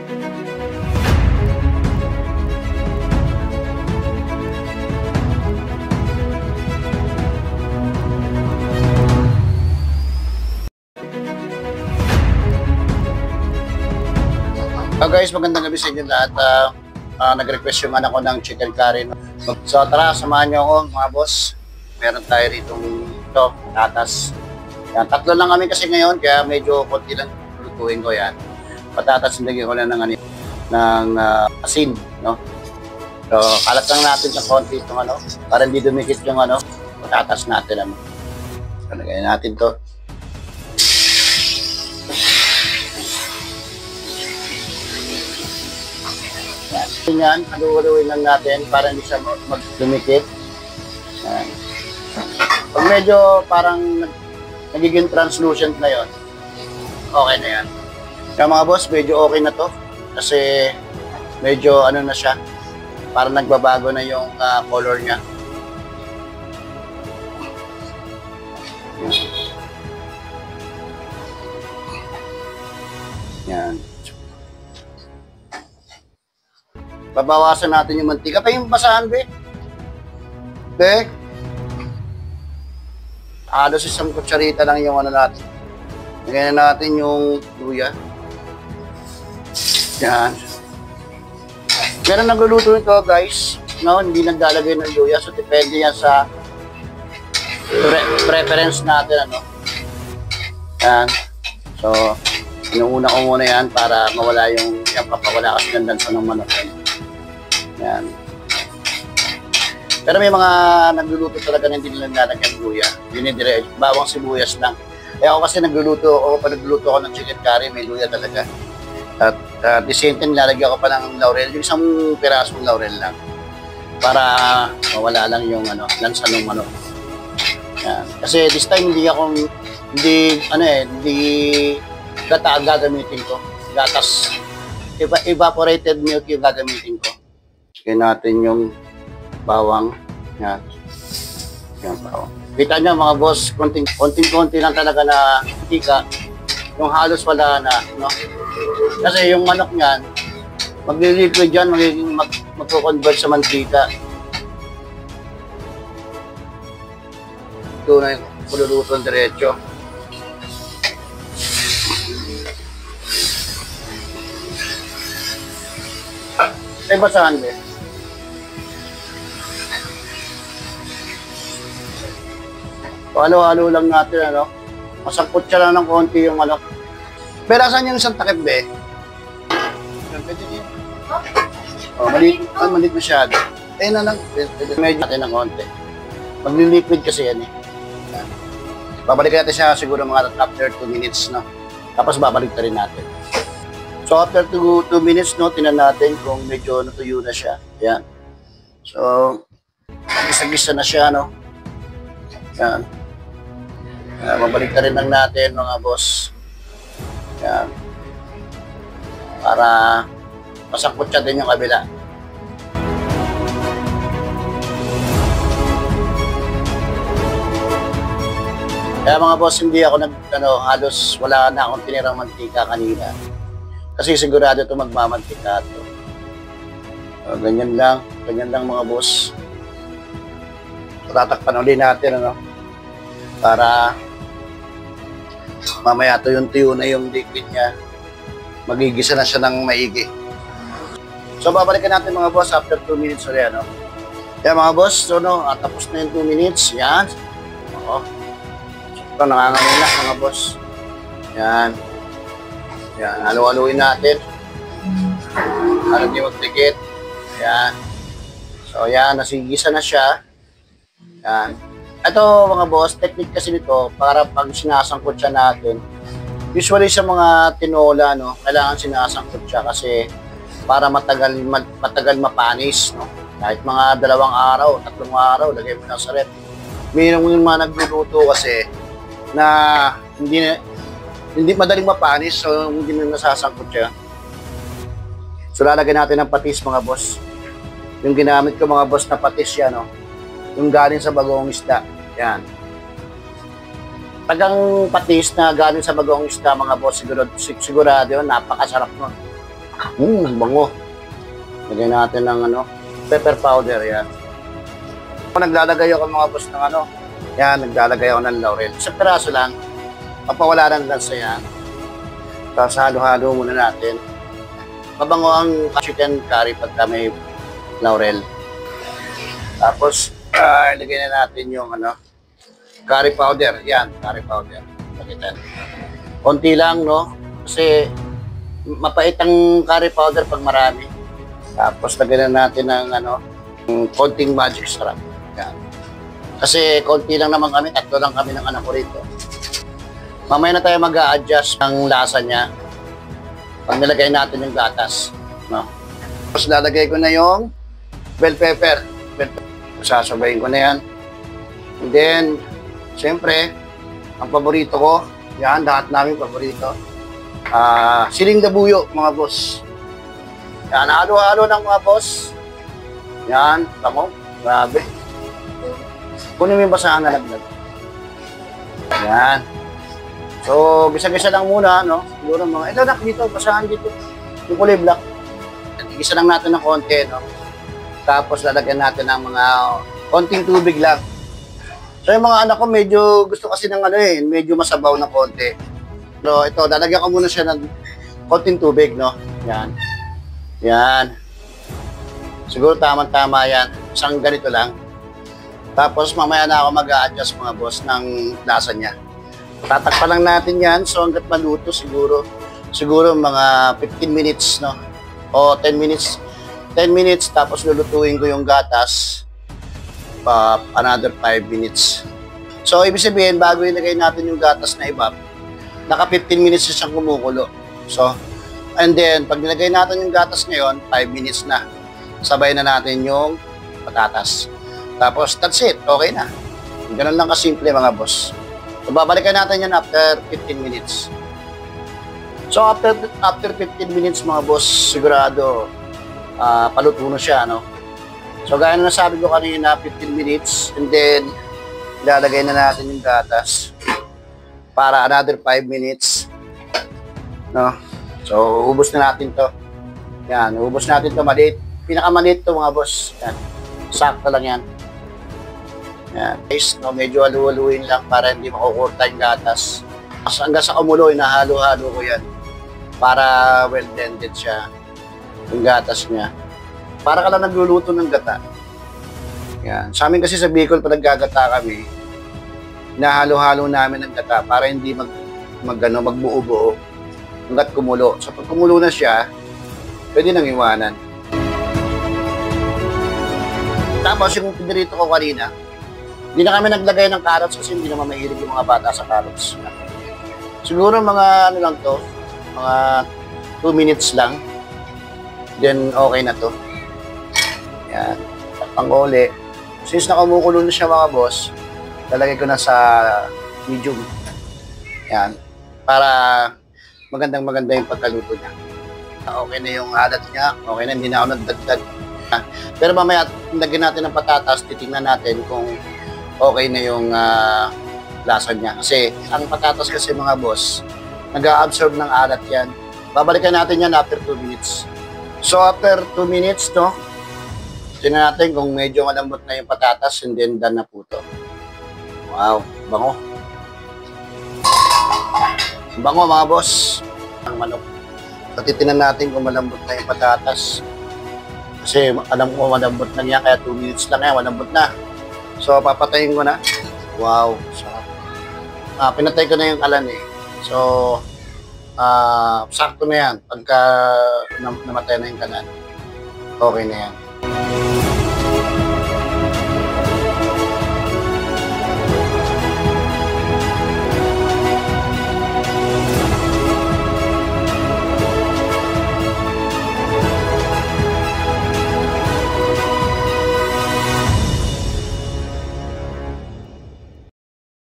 Guys, magandang gabi sa inyo lahat. Nag-request yung anak ko ng chicken curry. So tara, samahan niyo ako mga boss. Meron tayo rito ito, patatas. Yan, tatlo lang kami kasi ngayon, kaya medyo konti lang lutuin ko yan. Patatas, nilagyan ko lang ng asin, no? So, kalat lang natin sa konti itong para hindi dumikit yung patatas natin. So, lagayan natin to. Yan, haluin lang natin para hindi siya magdumikit. Yan. Pag medyo parang nagiging translucent na yon, okay na yan. Kaya mga boss, medyo okay na to kasi medyo na siya, parang nagbabago na yung color niya. Yan. Babawasan natin yung mantika. Pa yung basahan, be. Be. Halos isang kutsarita lang yung natin. Lagyan na natin yung luya. Yan. Meron nagluluto nito, guys. No, hindi naglalagay ng luya. So, depende yan sa preference natin, Yan. So, inuuna ko muna yan para mawala yung papawala kasi gandansa ng manok. Yan. Pero may mga nagluluto talaga na hindi nila nalagyan ng luya. Dinidire, bawang sibuyas lang. Kaya ako kasi nagluluto ako ng chicken curry, may luya talaga. At the same time, nilalagyan ko pa ng laurel, yung isang pirasong laurel lang. Para mawala lang yung lansa ng manok. Yan. Kasi this time hindi gata ang gagamitin ko. Gatas. Evaporated milk yung gagamitin ko. Kaya natin yung bawang. Yan. Yan, bawang. Kita nyo mga boss, konting-konti lang talaga na mantika. Yung halos wala na, no? Kasi yung manok niyan, magli-liquid yan, magko-convert sa mantika. Ito na yung kululuto ng diretso. Ay, basahan din. Halo-halo lang natin, masangkot siya lang ng konti yung Pero saan yung isang takip, be? Pwede din. Oh, maliit masyado. Na lang. Medyo natin ng konti. Magli-liquid kasi yan, Babalikan natin siya siguro mga after 2 minutes, Tapos babalik na rin natin. So, after 2 minutes, tinan natin kung medyo natuyo na siya. Yan. So, gisa-gisa na siya, Yan. Mabalik na rin lang natin, mga boss. Yan. Para masangkot siya din yung kabila. Kaya mga boss, hindi ako halos wala na akong tinirang mantika kanina. Kasi sigurado ito magmamantika ito. Ganyan lang mga boss. Tatakpan ulit natin, para mamaya tuyo na yung liquid niya. Magigisa na siya ng maigi. So, babalikan natin mga boss after 2 minutes ulit, Kaya mga boss, so, tapos na yung 2 minutes. Yan. Oo. Ito, nangangamin na mga boss. Yan. Yan, halo-haloin natin. Para di magdikit. Yan. So, yan, nasigisa na siya. Yan. Ito, mga boss, technique kasi nito, para pag sinasangkot siya natin, usually sa mga tinola, kailangan sinasangkot siya kasi para matagal mapanis, Kahit mga 2 araw, 3 araw, lagay mo na sa rep. Mayroon yung mga nagluluto kasi na hindi madaling mapanis, so hindi na nasasangkot siya. So lalagyan natin ng patis, mga boss. Yung ginamit ko, mga boss, na patis yan, yung galing sa bagong isda. Yan. Tagang patis na galing sa bagong isda, mga boss, sigurado yun, napakasarap nun. Bango. Lagyan natin ng pepper powder, yan. Naglalagay ako mga boss ng yan, naglalagay ako ng laurel. Isang piraso lang, papawala ng lansa yan. Tapos halo-halo muna natin. Mabango ang chicken curry pagka may laurel. Tapos, ilagay na natin yung curry powder. Yan, curry powder. Pakitan. Konti lang, no? Kasi mapait ang curry powder pag marami. Tapos, lagyan na natin ng konting magic syrup. Yan. Kasi konti lang naman kami, 3 lang kami ng anak ko rito. Mamaya na tayo mag-a-adjust ng lasa niya pag nilagay natin yung gatas. No? Tapos lalagay ko na yung bell pepper. Sasabayin ko na yan. And then, siyempre, ang paborito ko, yan, lahat namin paborito. Siling dabuyo, mga boss. Yan, halo-halo ng mga boss. Yan, bango. Grabe. Kunin mo yung basahan na laglag. Yan. So, gisa-gisa lang muna, no? Siguro mga, ilanak dito, basahan dito. Yung kulay black. Igisa lang natin ng konti, no? Tapos, lalagyan natin ng mga konting tubig lang. So, yung mga anak ko, medyo gusto kasi ng medyo masabaw na konti. So, ito, lalagyan ko muna siya ng konting tubig, no? Yan. Yan. Siguro tamang-tama yan. Isang ganito lang. Tapos mamaya na ako mag-a-adjust mga boss ng lasa niya. Tatakpan lang natin yan. So hanggat maluto siguro mga 15 minutes, no? O 10 minutes. 10 minutes tapos lulutuin ko yung gatas. Another 5 minutes. So ibig sabihin bago ilagay natin yung gatas na iba, naka 15 minutes siyang kumukulo. So and then pag nilagay natin yung gatas ngayon, 5 minutes na. Sabay na natin yung patatas. Tapos, that's it. Okay na. Ganun lang kasimple mga boss. So, babalikan natin yan after 15 minutes. So, after 15 minutes mga boss, sigurado paluto na siya, no? So, gaya na nasabi ko kanina, 15 minutes. And then, ilalagay na natin yung gatas para another 5 minutes. No? So, ubos na natin to. Yan, ubos natin to. Maliit. Pinakamaliit to mga boss. Yan. Sakto lang yan. Yan. Guys, no, medyo halu-haluin lang para hindi makukurta yung gatas. Hanggang sa kumulo, inahalo-halo ko yan. Para well-blended siya. Yung gatas niya. Para ka lang nagluluto ng gata. Yan. Sa amin kasi sa Bicol, pag naggagata kami, inahalo-halo namin ng gata para hindi magbuo-buo. Hanggat kumulo. So pag kumulo na siya, pwede nang iwanan. Tapos yung pinirito ko kanina, hindi na kami naglagay ng carrots kasi hindi naman mahilig yung mga bata sa carrots. Siguro mga lang to, mga 2 minutes lang. Then okay na to. Yan. Pang-uli. Since nakumukulo na siya mga boss, lalagay ko na sa medium. Yan. Para magandang-maganda yung pagkaluto niya. Okay na yung alat niya. Okay na, hindi na ako nagdagdag. Pero mamaya, lagyan natin ng patatas, titingnan natin kung okay na yung lasa niya. Kasi ang patatas kasi mga boss, nag-a-absorb ng alat yan. Babalikan natin yan after 2 minutes. So after 2 minutes, no, tingnan natin kung medyo malambot na yung patatas and then done na po to. Wow, bango. Bango mga boss. Ang manok. So titingnan natin kung malambot na yung patatas. Kasi alam ko malambot na niya, kaya 2 minutes lang yan, malambot na. So, papatayin ko na. Wow. So, pinatay ko na yung kalan eh. So, sakto na yan. Pagka namatay na yung kalan, okay na yan.